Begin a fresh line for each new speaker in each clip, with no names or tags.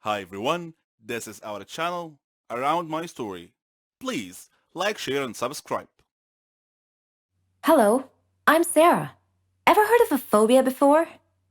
Hi everyone, this is our channel Around My Story. Please like, share and subscribe.
Hello, I'm Sarah. Ever heard of a phobia before?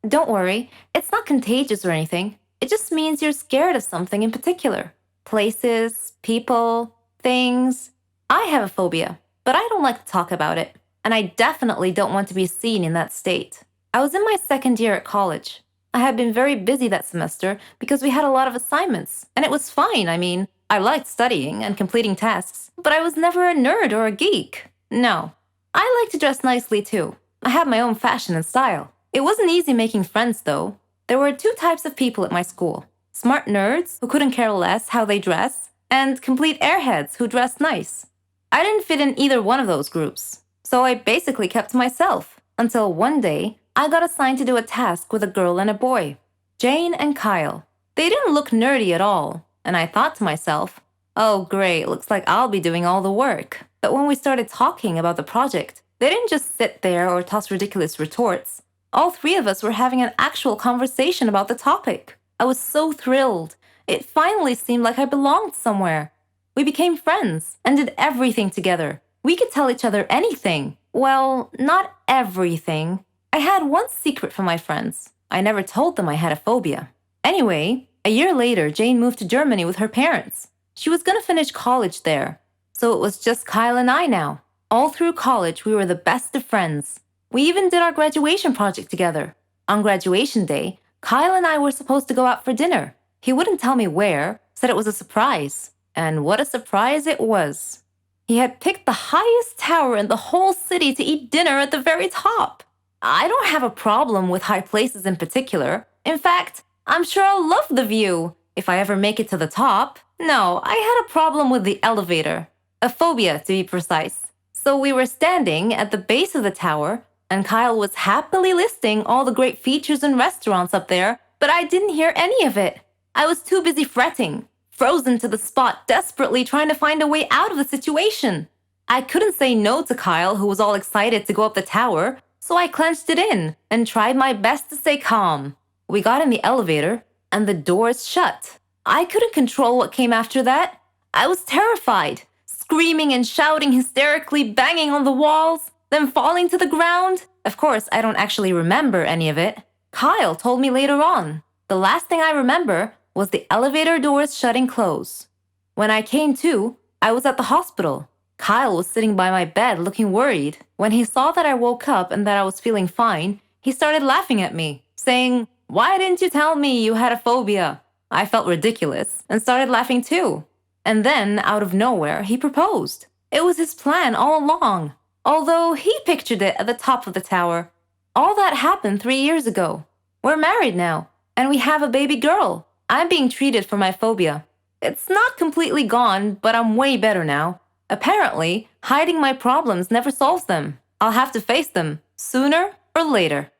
Don't worry, it's not contagious or anything. It just means you're scared of something in particular. Places, people, things. I have a phobia, but I don't like to talk about it. And I definitely don't want to be seen in that state. I was in my second year at college. I had been very busy that semester because we had a lot of assignments, and it was fine. I liked studying and completing tasks, but I was never a nerd or a geek. No, I like to dress nicely too. I have my own fashion and style. It wasn't easy making friends though. There were two types of people at my school: smart nerds who couldn't care less how they dress, and complete airheads who dressed nice. I didn't fit in either one of those groups, so I basically kept to myself until one day I got assigned to do a task with a girl and a boy, Jane and Kyle. They didn't look nerdy at all, and I thought to myself, oh, great, looks like I'll be doing all the work. But when we started talking about the project, they didn't just sit there or toss ridiculous retorts. All three of us were having an actual conversation about the topic. I was so thrilled. It finally seemed like I belonged somewhere. We became friends and did everything together. We could tell each other anything. Well, not everything. I had one secret from my friends. I never told them I had a phobia. Anyway, a year later, Jane moved to Germany with her parents. She was going to finish college there. So it was just Kyle and I now. All through college, we were the best of friends. We even did our graduation project together. On graduation day, Kyle and I were supposed to go out for dinner. He wouldn't tell me where, said it was a surprise. And what a surprise it was. He had picked the highest tower in the whole city to eat dinner at the very top. I don't have a problem with high places in particular. In fact, I'm sure I'll love the view if I ever make it to the top. No, I had a problem with the elevator. A phobia, to be precise. So we were standing at the base of the tower, and Kyle was happily listing all the great features and restaurants up there, but I didn't hear any of it. I was too busy fretting, frozen to the spot, desperately trying to find a way out of the situation. I couldn't say no to Kyle, who was all excited to go up the tower, so I clenched it in and tried my best to stay calm. We got in the elevator, and the doors shut. I couldn't control what came after that. I was terrified, screaming and shouting hysterically, banging on the walls, then falling to the ground. Of course, I don't actually remember any of it. Kyle told me later on. The last thing I remember was the elevator doors shutting close. When I came to, I was at the hospital. Kyle was sitting by my bed looking worried. When he saw that I woke up and that I was feeling fine, he started laughing at me, saying, "Why didn't you tell me you had a phobia?" I felt ridiculous and started laughing too. And then, out of nowhere, he proposed. It was his plan all along, although he pictured it at the top of the tower. All that happened 3 years ago. We're married now, and we have a baby girl. I'm being treated for my phobia. It's not completely gone, but I'm way better now. Apparently, hiding my problems never solves them. I'll have to face them, sooner or later.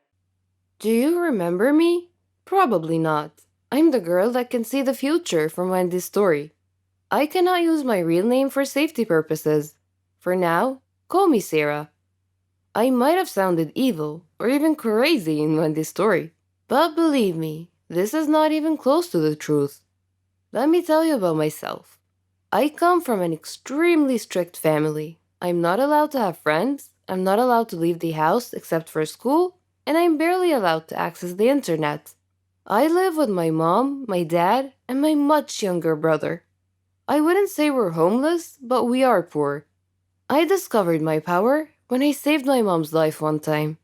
Do you remember me? Probably not. I'm the girl that can see the future from Wendy's story. I cannot use my real name for safety purposes. For now, call me Sarah. I might have sounded evil or even crazy in Wendy's story, but believe me, this is not even close to the truth. Let me tell you about myself. I come from an extremely strict family. I'm not allowed to have friends, I'm not allowed to leave the house except for school, and I'm barely allowed to access the internet. I live with my mom, my dad, and my much younger brother. I wouldn't say we're homeless, but we are poor. I discovered my power when I saved my mom's life one time.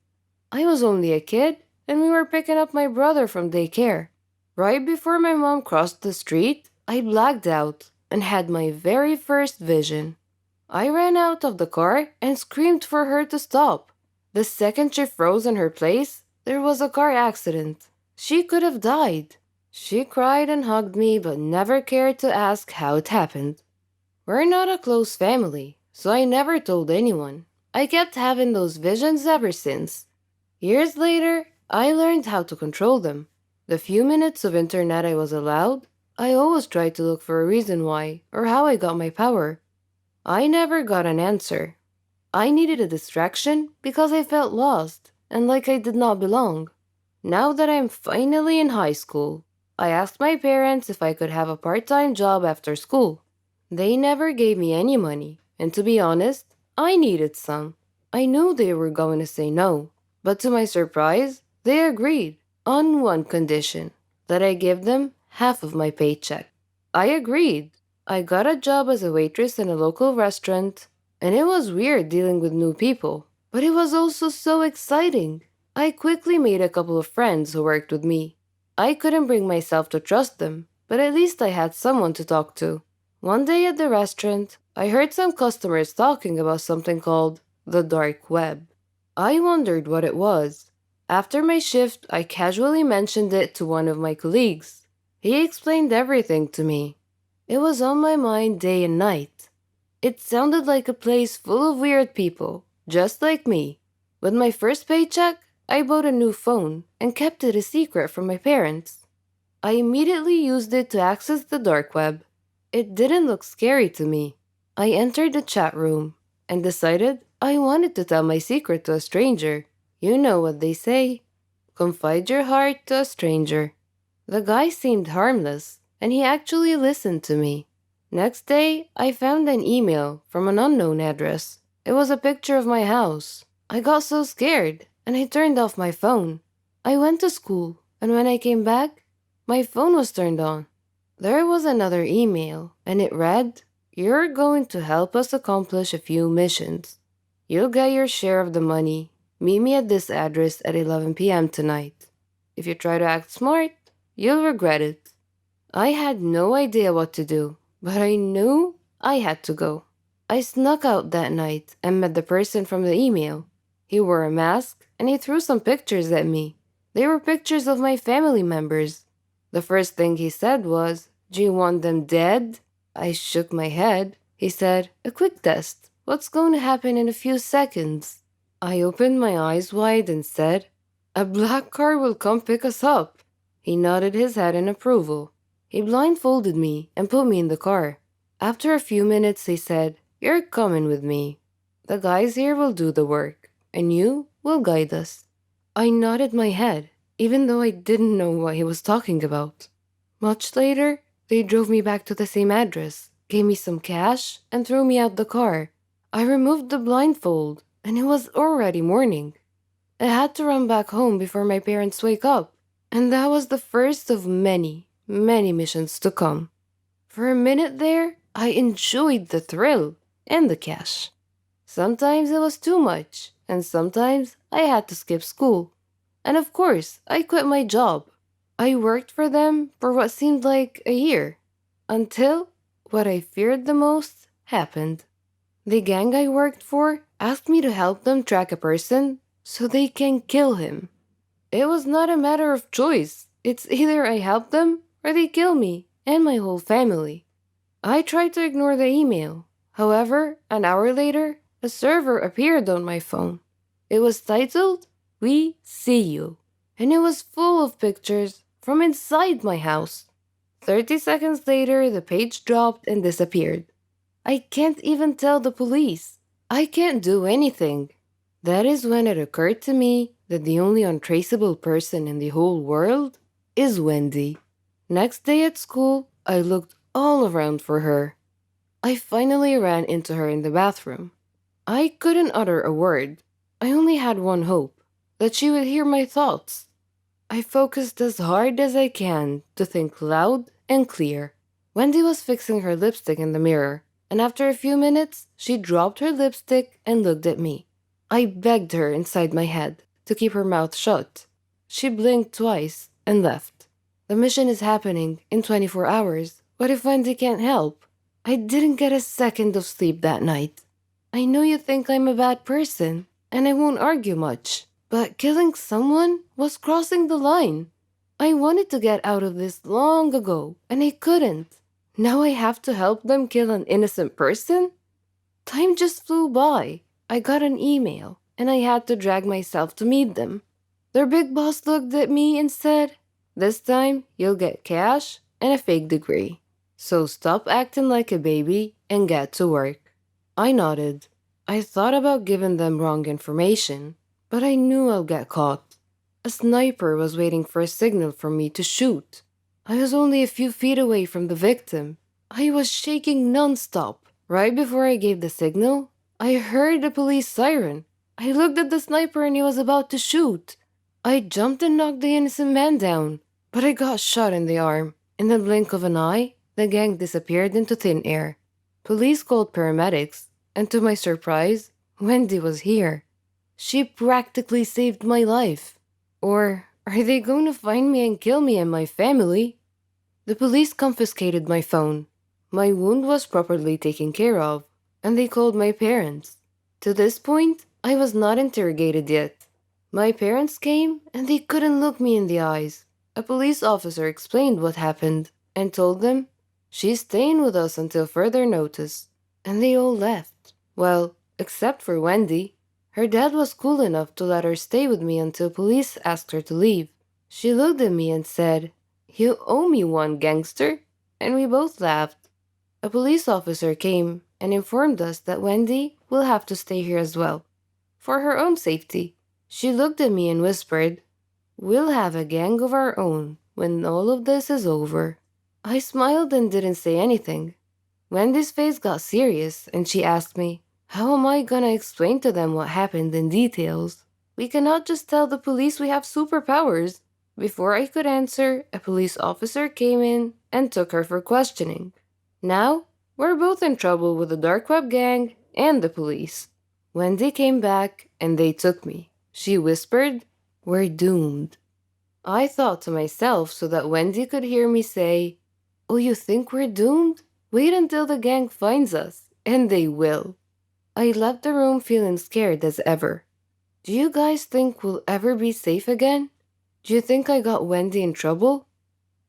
I was only a kid, and we were picking up my brother from daycare. Right before my mom crossed the street, I blacked out and had my very first vision. I ran out of the car and screamed for her to stop. The second she froze in her place, there was a car accident. She could have died. She cried and hugged me but never cared to ask how it happened. We're not a close family, so I never told anyone. I kept having those visions ever since. Years later, I learned how to control them. The few minutes of internet I was allowed, I always tried to look for a reason why or how I got my power. I never got an answer. I needed a distraction because I felt lost and like I did not belong. Now that I'm finally in high school, I asked my parents if I could have a part-time job after school. They never gave me any money, and to be honest, I needed some. I knew they were going to say no, but to my surprise, they agreed on one condition, that I give them half of my paycheck. I agreed. I got a job as a waitress in a local restaurant, and it was weird dealing with new people, but it was also so exciting. I quickly made a couple of friends who worked with me. I couldn't bring myself to trust them, but at least I had someone to talk to. One day at the restaurant, I heard some customers talking about something called the dark web. I wondered what it was. After my shift, I casually mentioned it to one of my colleagues. He explained everything to me. It was on my mind day and night. It sounded like a place full of weird people, just like me. With my first paycheck, I bought a new phone and kept it a secret from my parents. I immediately used it to access the dark web. It didn't look scary to me. I entered the chat room and decided I wanted to tell my secret to a stranger. You know what they say. Confide your heart to a stranger. The guy seemed harmless, and he actually listened to me. Next day, I found an email from an unknown address. It was a picture of my house. I got so scared, and I turned off my phone. I went to school, and when I came back, my phone was turned on. There was another email, and it read, "You're going to help us accomplish a few missions. You'll get your share of the money. Meet me at this address at 11 p.m. tonight. If you try to act smart, you'll regret it." I had no idea what to do, but I knew I had to go. I snuck out that night and met the person from the email. He wore a mask, and he threw some pictures at me. They were pictures of my family members. The first thing he said was, "Do you want them dead?" I shook my head. He said, "A quick test. What's going to happen in a few seconds?" I opened my eyes wide and said, "A black car will come pick us up." He nodded his head in approval. He blindfolded me and put me in the car. After a few minutes, he said, "You're coming with me. The guys here will do the work, and you will guide us." I nodded my head, even though I didn't know what he was talking about. Much later, they drove me back to the same address, gave me some cash, and threw me out the car. I removed the blindfold, and it was already morning. I had to run back home before my parents wake up, and that was the first of many, many missions to come. For a minute there, I enjoyed the thrill and the cash. Sometimes it was too much, and sometimes I had to skip school. And of course, I quit my job. I worked for them for what seemed like a year, until what I feared the most happened. The gang I worked for asked me to help them track a person so they can kill him. It was not a matter of choice. It's either I help them or they kill me and my whole family. I tried to ignore the email. However, an hour later, a server appeared on my phone. It was titled, "We See You," and it was full of pictures from inside my house. 30 seconds later, the page dropped and disappeared. I can't even tell the police. I can't do anything. That is when it occurred to me that the only untraceable person in the whole world is Wendy. Next day at school, I looked all around for her. I finally ran into her in the bathroom. I couldn't utter a word. I only had one hope, that she would hear my thoughts. I focused as hard as I can to think loud and clear. Wendy was fixing her lipstick in the mirror, and after a few minutes, she dropped her lipstick and looked at me. I begged her inside my head to keep her mouth shut. She blinked twice and left. The mission is happening in 24 hours. What if Wendy can't help? I didn't get a second of sleep that night. I know you think I'm a bad person, and I won't argue much, but killing someone was crossing the line. I wanted to get out of this long ago, and I couldn't. Now I have to help them kill an innocent person? Time just flew by. I got an email, and I had to drag myself to meet them. Their big boss looked at me and said, "This time you'll get cash and a fake degree. So stop acting like a baby and get to work." I nodded. I thought about giving them wrong information, but I knew I'll get caught. A sniper was waiting for a signal from me to shoot. I was only a few feet away from the victim. I was shaking nonstop. Right before I gave the signal, I heard the police siren. I looked at the sniper and he was about to shoot. I jumped and knocked the innocent man down, but I got shot in the arm. In the blink of an eye, the gang disappeared into thin air. Police called paramedics, and to my surprise, Wendy was here. She practically saved my life. Or are they going to find me and kill me and my family? The police confiscated my phone. My wound was properly taken care of, and they called my parents. To this point, I was not interrogated yet. My parents came, and they couldn't look me in the eyes. A police officer explained what happened, and told them, "She's staying with us until further notice." And they all left. Well, except for Wendy. Her dad was cool enough to let her stay with me until police asked her to leave. She looked at me and said, "You owe me one, gangster." And we both laughed. A police officer came and informed us that Wendy will have to stay here as well, for her own safety. She looked at me and whispered, "We'll have a gang of our own when all of this is over." I smiled and didn't say anything. Wendy's face got serious and she asked me, "How am I gonna explain to them what happened in details? We cannot just tell the police we have superpowers." Before I could answer, a police officer came in and took her for questioning. Now, we're both in trouble with the dark web gang and the police. Wendy came back and they took me. She whispered, "We're doomed." I thought to myself so that Wendy could hear me say, "Oh, you think we're doomed? Wait until the gang finds us, and they will." I left the room feeling scared as ever. Do you guys think we'll ever be safe again? Do you think I got Wendy in trouble?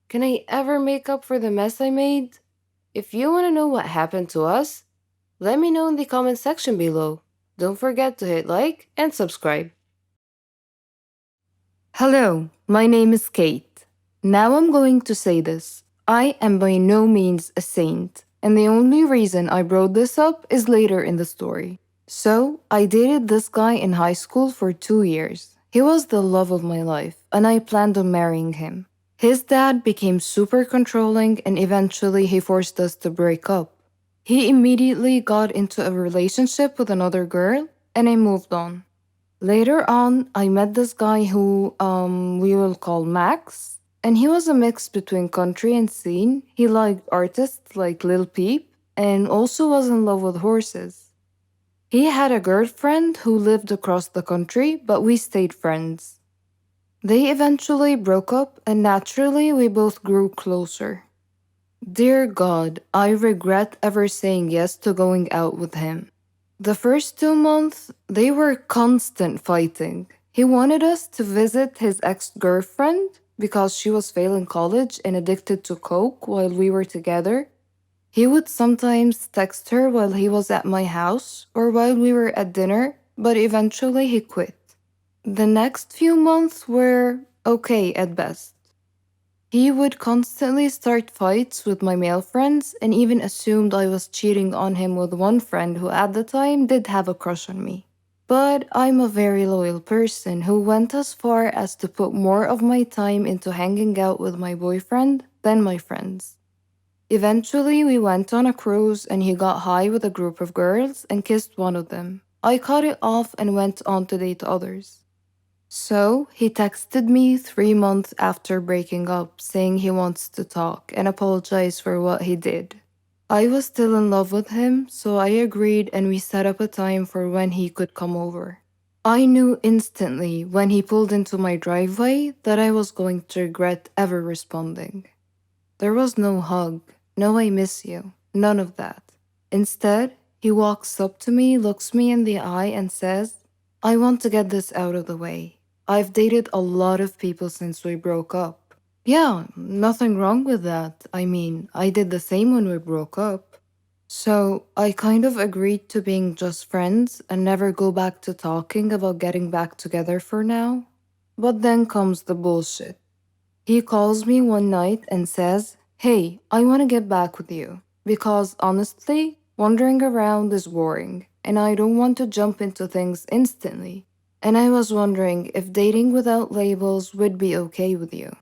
Can I ever make up for the mess I made? If you want to know what happened to us, let me know in the comment section below. Don't forget to hit like and subscribe. Hello, my name is Kate. Now I'm going to say this. I am by no means a saint, and the only reason I brought this up is later in the story. So, I dated this guy in high school for 2 years. He was the love of my life, and I planned on marrying him. His dad became super controlling, and eventually he forced us to break up. He immediately got into a relationship with another girl, and I moved on. Later on, I met this guy who, we will call Max. And he was a mix between country and scene. He liked artists like Lil Peep and also was in love with horses. He had a girlfriend who lived across the country, but we stayed friends. They eventually broke up, and naturally, we both grew closer. Dear God, I regret ever saying yes to going out with him. The first 2 months, they were constant fighting. He wanted us to visit his ex-girlfriend because she was failing college and addicted to coke while we were together. He would sometimes text her while he was at my house or while we were at dinner, but eventually he quit. The next few months were okay at best. He would constantly start fights with my male friends and even assumed I was cheating on him with one friend who at the time did have a crush on me. But I'm a very loyal person who went as far as to put more of my time into hanging out with my boyfriend than my friends. Eventually, we went on a cruise and he got high with a group of girls and kissed one of them. I cut it off and went on to date others. So, he texted me 3 months after breaking up, saying he wants to talk and apologize for what he did. I was still in love with him, so I agreed and we set up a time for when he could come over. I knew instantly when he pulled into my driveway that I was going to regret ever responding. There was no hug, no "I miss you," none of that. Instead, he walks up to me, looks me in the eye, and says, "I want to get this out of the way. I've dated a lot of people since we broke up." Yeah, nothing wrong with that. I mean, I did the same when we broke up. So I kind of agreed to being just friends and never go back to talking about getting back together for now. But then comes the bullshit. He calls me one night and says, "Hey, I want to get back with you. Because honestly, wandering around is boring, and I don't want to jump into things instantly. And I was wondering if dating without labels would be okay with you."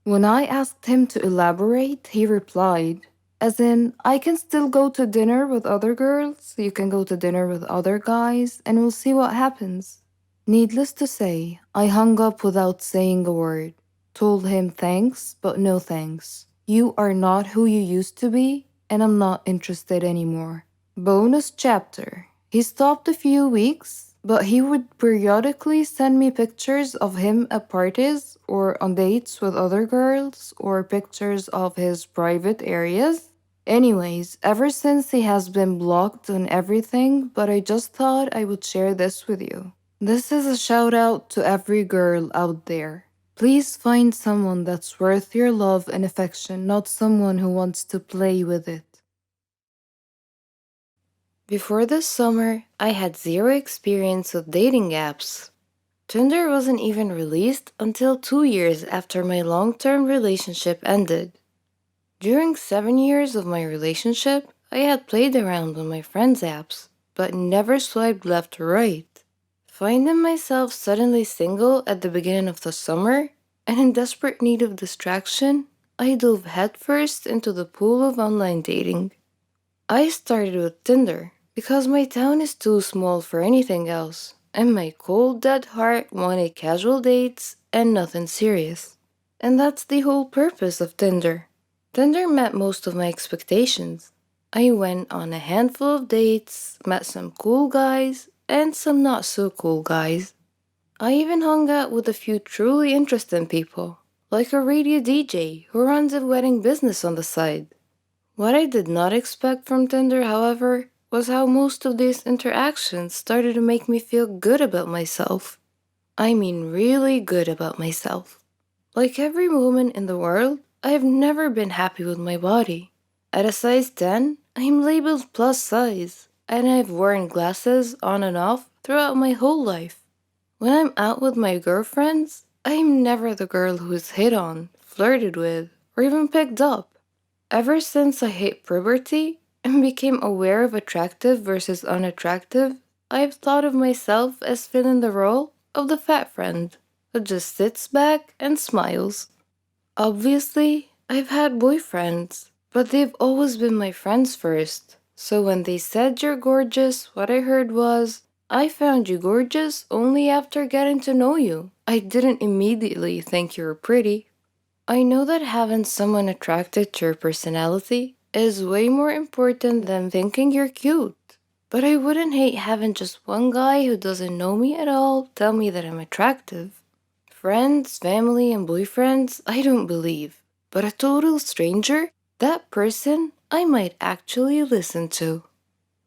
When I asked him to elaborate, he replied, as in, I can still go to dinner with other girls, you can go to dinner with other guys, and we'll see what happens. Needless to say, I hung up without saying a word. Told him thanks, but no thanks. You are not who you used to be, and I'm not interested anymore. Bonus chapter. He stopped a few weeks, but he would periodically send me pictures of him at parties or on dates with other girls or pictures of his private areas. Anyways, ever since he has been blocked on everything, but I just thought I would share this with you. This is a shout out to every girl out there. Please find someone that's worth your love and affection, not someone who wants to play with it. Before this summer, I had zero experience with dating apps. Tinder wasn't even released until 2 years after my long-term relationship ended. During 7 years of my relationship, I had played around on my friends' apps, but never swiped left or right. Finding myself suddenly single at the beginning of the summer and in desperate need of distraction, I dove headfirst into the pool of online dating. I started with Tinder because my town is too small for anything else, and my cold dead heart wanted casual dates and nothing serious. And that's the whole purpose of Tinder. Tinder met most of my expectations. I went on a handful of dates, met some cool guys, and some not so cool guys. I even hung out with a few truly interesting people, like a radio DJ who runs a wedding business on the side. What I did not expect from Tinder, however, was how most of these interactions started to make me feel good about myself. I mean, really good about myself. Like every woman in the world, I have never been happy with my body. At a size 10, I'm labeled plus size, and I've worn glasses on and off throughout my whole life. When I'm out with my girlfriends, I'm never the girl who is hit on, flirted with, or even picked up. Ever since I hit puberty and became aware of attractive versus unattractive, I've thought of myself as filling the role of the fat friend who just sits back and smiles. Obviously, I've had boyfriends, but they've always been my friends first. So when they said you're gorgeous, what I heard was, I found you gorgeous only after getting to know you. I didn't immediately think you were pretty. I know that having someone attracted to your personality is way more important than thinking you're cute. But I wouldn't hate having just one guy who doesn't know me at all tell me that I'm attractive. Friends, family, and boyfriends, I don't believe. But a total stranger, that person I might actually listen to.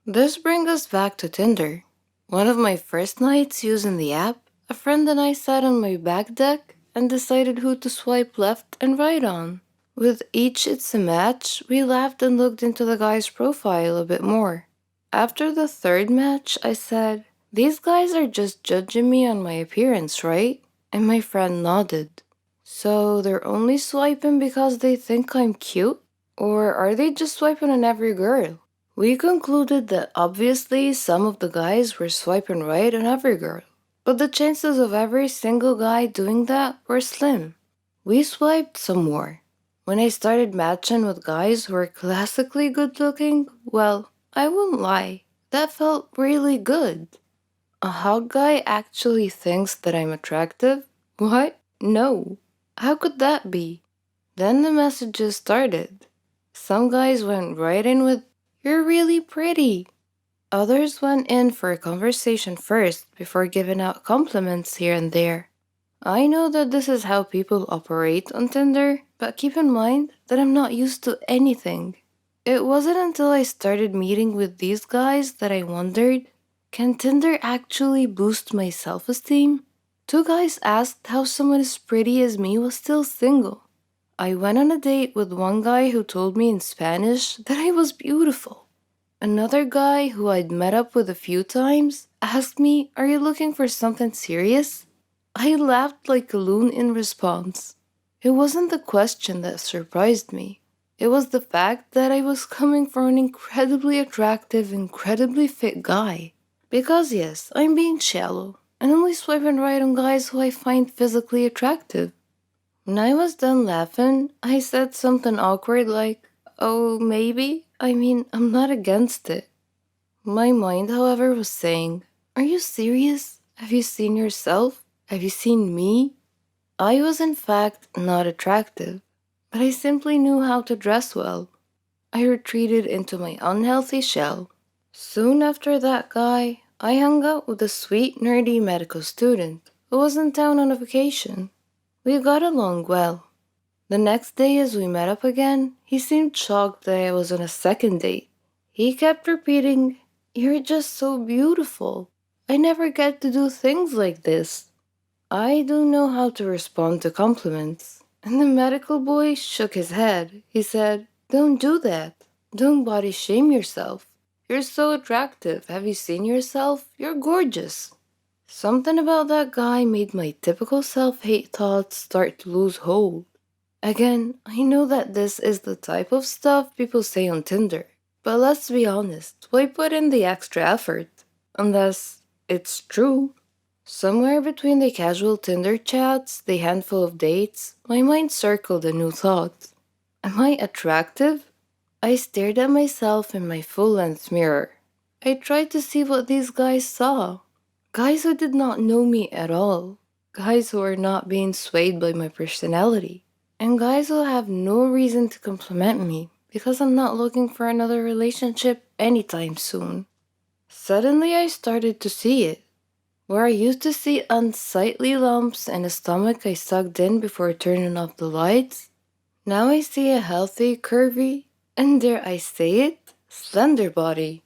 This brings us back to Tinder. One of my first nights using the app, a friend and I sat on my back deck and decided who to swipe left and right on. With each It's a Match, we laughed and looked into the guy's profile a bit more. After the third match, I said, these guys are just judging me on my appearance, right? And my friend nodded. So they're only swiping because they think I'm cute? Or are they just swiping on every girl? We concluded that obviously some of the guys were swiping right on every girl, but the chances of every single guy doing that were slim. We swiped some more. When I started matching with guys who were classically good looking, well, I won't lie, that felt really good. A hot guy actually thinks that I'm attractive? What? No. How could that be? Then the messages started. Some guys went right in with, you're really pretty. Others went in for a conversation first before giving out compliments here and there. I know that this is how people operate on Tinder, but keep in mind that I'm not used to anything. It wasn't until I started meeting with these guys that I wondered, can Tinder actually boost my self-esteem? Two guys asked how someone as pretty as me was still single. I went on a date with one guy who told me in Spanish that I was beautiful. Another guy who I'd met up with a few times asked me, are you looking for something serious? I laughed like a loon in response. It wasn't the question that surprised me. It was the fact that I was coming from an incredibly attractive, incredibly fit guy. Because yes, I'm being shallow and only swiping right on guys who I find physically attractive. When I was done laughing, I said something awkward like, "Oh, maybe? I mean, I'm not against it." My mind, however, was saying, "Are you serious? Have you seen yourself? Have you seen me?" I was in fact not attractive, but I simply knew how to dress well. I retreated into my unhealthy shell. Soon after that guy, I hung out with a sweet, nerdy medical student who was in town on a vacation. We got along well. The next day, as we met up again, he seemed shocked that I was on a second date. He kept repeating, "You're just so beautiful. I never get to do things like this." I don't know how to respond to compliments. And the medical boy shook his head. He said, "Don't do that. Don't body shame yourself. You're so attractive. Have you seen yourself? You're gorgeous." Something about that guy made my typical self-hate thoughts start to lose hold. Again, I know that this is the type of stuff people say on Tinder, but let's be honest, why put in the extra effort? Unless it's true. Somewhere between the casual Tinder chats, the handful of dates, my mind circled a new thought. Am I attractive? I stared at myself in my full-length mirror. I tried to see what these guys saw. Guys who did not know me at all. Guys who are not being swayed by my personality. And guys who have no reason to compliment me because I'm not looking for another relationship anytime soon. Suddenly I started to see it. Where I used to see unsightly lumps and a stomach I sucked in before turning off the lights, now I see a healthy, curvy, and dare I say it, slender body.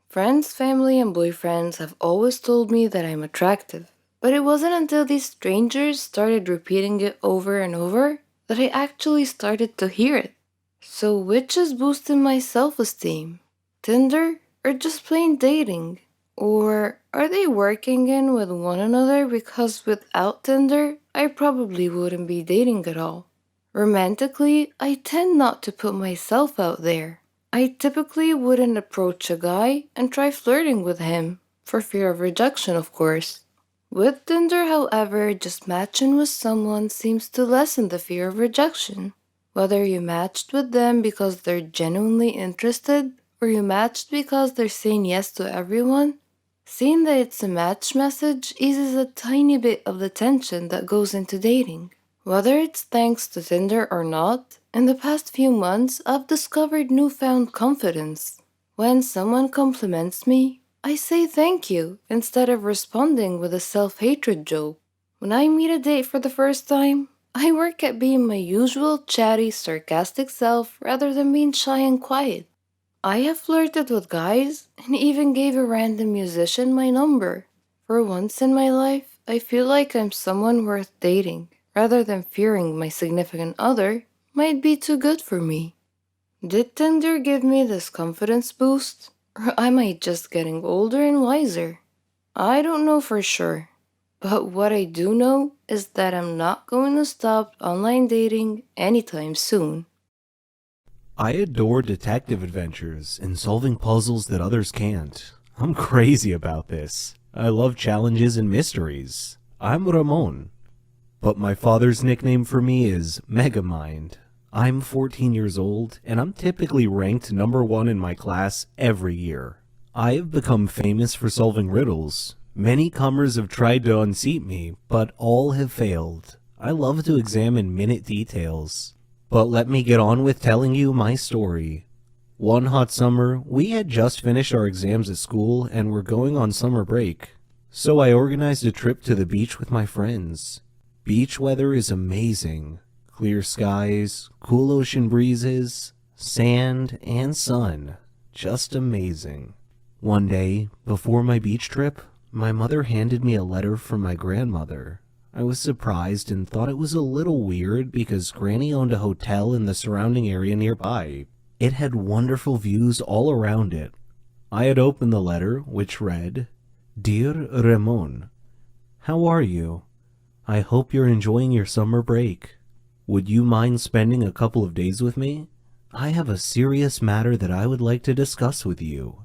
Friends, family, and boyfriends have always told me that I'm attractive, but it wasn't until these strangers started repeating it over and over that I actually started to hear it. So which is boosting my self-esteem? Tinder or just plain dating? Or are they working in with one another because without Tinder, I probably wouldn't be dating at all? Romantically, I tend not to put myself out there. I typically wouldn't approach a guy and try flirting with him, for fear of rejection, of course. With Tinder, however, just matching with someone seems to lessen the fear of rejection. Whether you matched with them because they're genuinely interested, or you matched because they're saying yes to everyone, seeing that it's a match message eases a tiny bit of the tension that goes into dating. Whether it's thanks to Tinder or not, in the past few months I've discovered newfound confidence. When someone compliments me, I say thank you instead of responding with a self-hatred joke. When I meet a date for the first time, I work at being my usual chatty, sarcastic self rather than being shy and quiet. I have flirted with guys and even gave a random musician my number. For once in my life, I feel like I'm someone worth dating, rather than fearing my significant other might be too good for me. Did Tinder give me this confidence boost? Or am I just getting older and wiser? I don't know for sure. But what I do know is that I'm not going to stop online dating anytime soon.
I adore detective adventures and solving puzzles that others can't. I'm crazy about this. I love challenges and mysteries. I'm Ramon. But my father's nickname for me is Megamind. I'm 14 years old, and I'm typically ranked number 1 in my class every year. I have become famous for solving riddles. Many comers have tried to unseat me, but all have failed. I love to examine minute details. But let me get on with telling you my story. One hot summer, we had just finished our exams at school and were going on summer break. So I organized a trip to the beach with my friends. Beach weather is amazing. Clear skies, cool ocean breezes, sand, and sun. Just amazing. One day, before my beach trip, my mother handed me a letter from my grandmother. I was surprised and thought it was a little weird because Granny owned a hotel in the surrounding area nearby. It had wonderful views all around it. I had opened the letter, which read, "Dear Ramon, how are you? I hope you're enjoying your summer break. Would you mind spending a couple of days with me? I have a serious matter that I would like to discuss with you.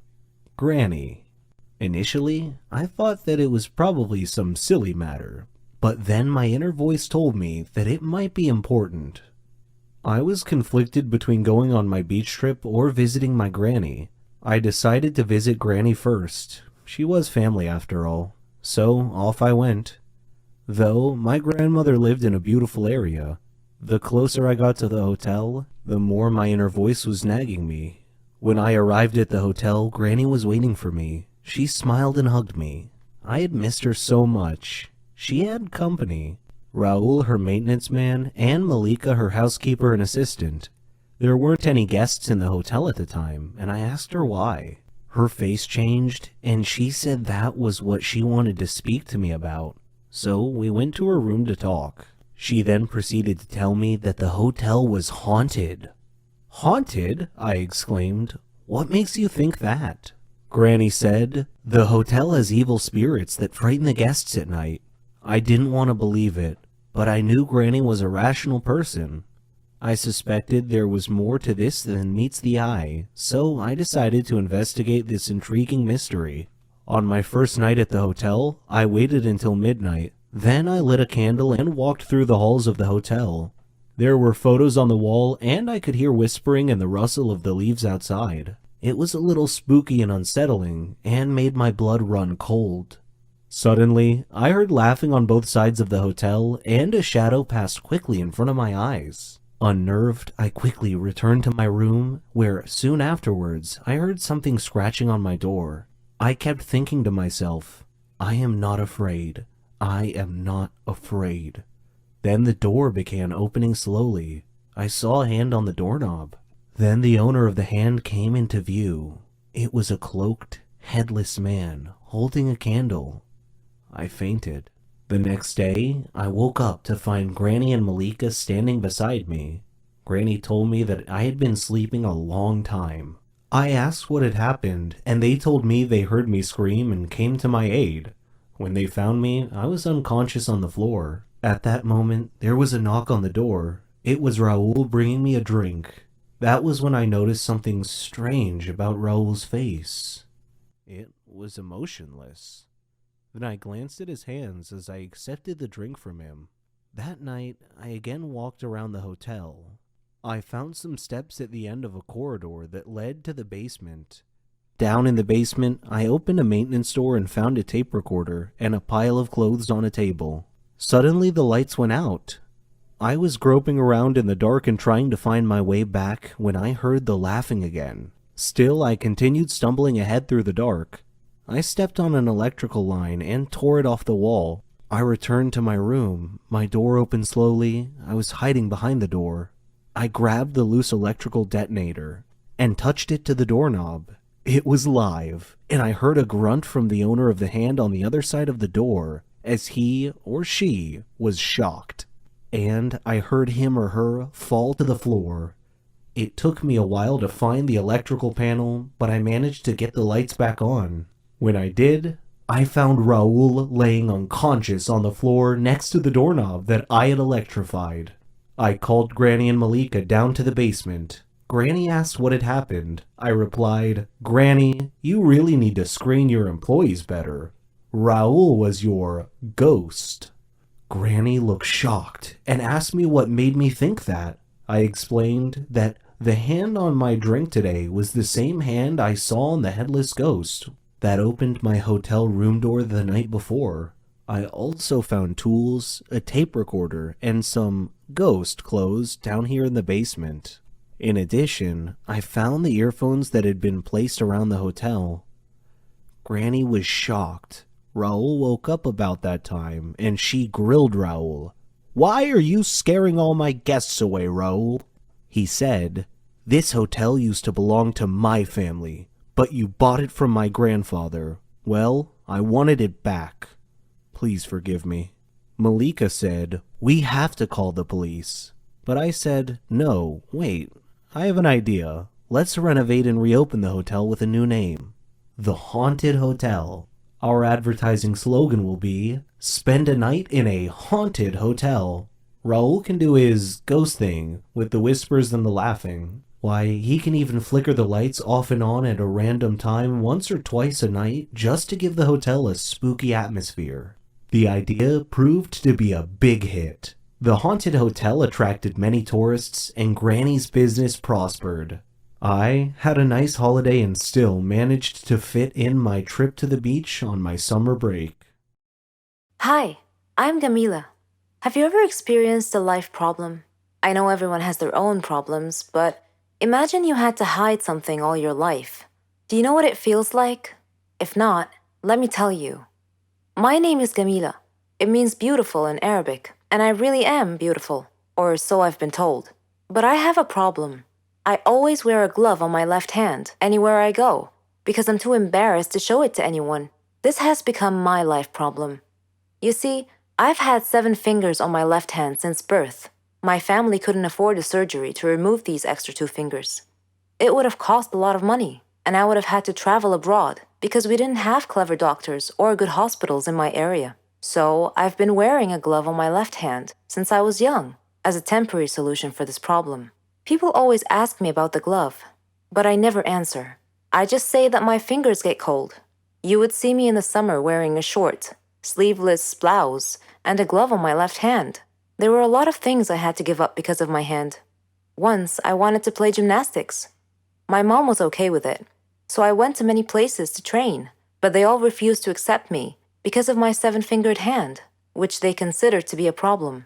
Granny." Initially, I thought that it was probably some silly matter, But then my inner voice told me that it might be important. I was conflicted between going on my beach trip or visiting my granny. I decided to visit Granny first. She was family after all. So off I went. Though my grandmother lived in a beautiful area, the closer I got to the hotel, the more my inner voice was nagging me. When I arrived at the hotel, Granny was waiting for me. She smiled and hugged me. I had missed her so much. She had company. Raul, her maintenance man, and Malika, her housekeeper and assistant. There weren't any guests in the hotel at the time, and I asked her why. Her face changed, and she said that was what she wanted to speak to me about. So we went to her room to talk. She then proceeded to tell me that the hotel was haunted. Haunted? I exclaimed. What makes you think that? Granny said, the hotel has evil spirits that frighten the guests at night. I didn't want to believe it, but I knew Granny was a rational person. I suspected there was more to this than meets the eye, so I decided to investigate this intriguing mystery. On my first night at the hotel, I waited until midnight. Then I lit a candle and walked through the halls of the hotel. There were photos on the wall, and I could hear whispering and the rustle of the leaves outside. It was a little spooky and unsettling, and made my blood run cold. Suddenly, I heard laughing on both sides of the hotel, and a shadow passed quickly in front of my eyes. Unnerved, I quickly returned to my room, where soon afterwards I heard something scratching on my door. I kept thinking to myself, I am not afraid. I am not afraid. Then the door began opening slowly. I saw a hand on the doorknob. Then the owner of the hand came into view. It was a cloaked, headless man holding a candle. I fainted. The next day, I woke up to find Granny and Malika standing beside me. Granny told me that I had been sleeping a long time. I asked what had happened, and they told me they heard me scream and came to my aid. When they found me, I was unconscious on the floor. At that moment, there was a knock on the door. It was Raul bringing me a drink. That was when I noticed something strange about Raul's face. It was emotionless. Then I glanced at his hands as I accepted the drink from him. That night, I again walked around the hotel. I found some steps at the end of a corridor that led to the basement. Down in the basement, I opened a maintenance door and found a tape recorder and a pile of clothes on a table. Suddenly, the lights went out. I was groping around in the dark and trying to find my way back when I heard the laughing again. Still, I continued stumbling ahead through the dark. I stepped on an electrical line and tore it off the wall. I returned to my room. My door opened slowly. I was hiding behind the door. I grabbed the loose electrical detonator and touched it to the doorknob. It was live, and I heard a grunt from the owner of the hand on the other side of the door as he or she was shocked. And I heard him or her fall to the floor. It took me a while to find the electrical panel, but I managed to get the lights back on. When I did, I found Raul laying unconscious on the floor next to the doorknob that I had electrified. I called Granny and Malika down to the basement. Granny asked what had happened. I replied, Granny, you really need to screen your employees better. Raul was your ghost. Granny looked shocked and asked me what made me think that. I explained that the hand on my drink today was the same hand I saw on the headless ghost that opened my hotel room door the night before. I also found tools, a tape recorder, and some ghost clothes down here in the basement. In addition, I found the earphones that had been placed around the hotel. Granny was shocked. Raul woke up about that time, and she grilled Raul. Why are you scaring all my guests away, Raul? He said, This hotel used to belong to my family, but you bought it from my grandfather. Well, I wanted it back. Please forgive me. Malika said, We have to call the police. But I said, No, wait, I have an idea. Let's renovate and reopen the hotel with a new name. The Haunted Hotel. Our advertising slogan will be, Spend a night in a haunted hotel. Raul can do his ghost thing with the whispers and the laughing. Why, he can even flicker the lights off and on at a random time once or twice a night just to give the hotel a spooky atmosphere. The idea proved to be a big hit. The haunted hotel attracted many tourists, and Granny's business prospered. I had a nice holiday and still managed to fit in my trip to the beach on my summer break.
Hi, I'm Gamila. Have you ever experienced a life problem? I know everyone has their own problems, but imagine you had to hide something all your life. Do you know what it feels like? If not, let me tell you. My name is Gamila. It means beautiful in Arabic, and I really am beautiful, or so I've been told. But I have a problem. I always wear a glove on my left hand anywhere I go, because I'm too embarrassed to show it to anyone. This has become my life problem. You see, I've had 7 fingers on my left hand since birth. My family couldn't afford a surgery to remove these extra 2 fingers. It would have cost a lot of money, and I would have had to travel abroad because we didn't have clever doctors or good hospitals in my area. So I've been wearing a glove on my left hand since I was young as a temporary solution for this problem. People always ask me about the glove, but I never answer. I just say that my fingers get cold. You would see me in the summer wearing a short, sleeveless blouse and a glove on my left hand. There were a lot of things I had to give up because of my hand. Once, I wanted to play gymnastics. My mom was okay with it, so I went to many places to train, but they all refused to accept me because of my 7-fingered hand, which they considered to be a problem.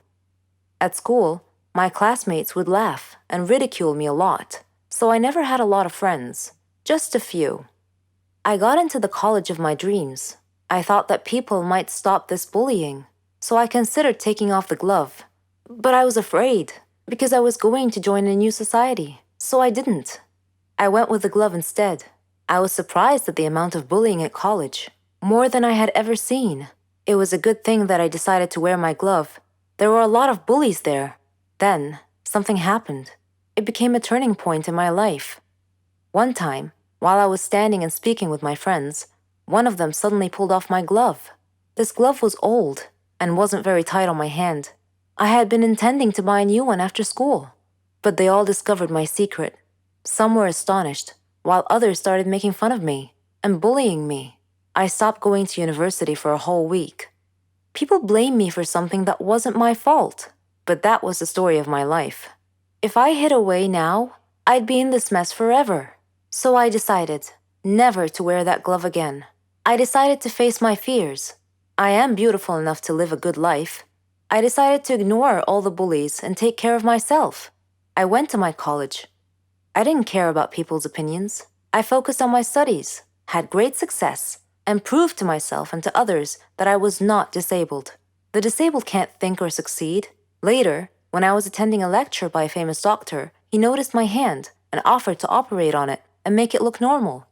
At school, my classmates would laugh and ridicule me a lot, so I never had a lot of friends, just a few. I got into the college of my dreams. I thought that people might stop this bullying, so I considered taking off the glove. But I was afraid, because I was going to join a new society, so I didn't. I went with the glove instead. I was surprised at the amount of bullying at college, more than I had ever seen. It was a good thing that I decided to wear my glove. There were a lot of bullies there. Then, something happened. It became a turning point in my life. One time, while I was standing and speaking with my friends, one of them suddenly pulled off my glove. This glove was old and wasn't very tight on my hand. I had been intending to buy a new one after school, but they all discovered my secret. Some were astonished, while others started making fun of me and bullying me. I stopped going to university for a whole week. People blamed me for something that wasn't my fault, but that was the story of my life. If I hid away now, I'd be in this mess forever. So I decided never to wear that glove again. I decided to face my fears. I am beautiful enough to live a good life. I decided to ignore all the bullies and take care of myself. I went to my college. I didn't care about people's opinions. I focused on my studies, had great success, and proved to myself and to others that I was not disabled. The disabled can't think or succeed. Later, when I was attending a lecture by a famous doctor, he noticed my hand and offered to operate on it and make it look normal.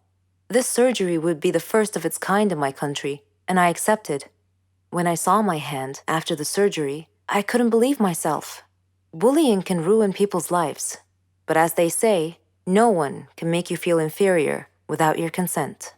This surgery would be the first of its kind in my country, and I accepted. When I saw my hand after the surgery, I couldn't believe myself. Bullying can ruin people's lives, but as they say, no one can make you feel inferior without your consent.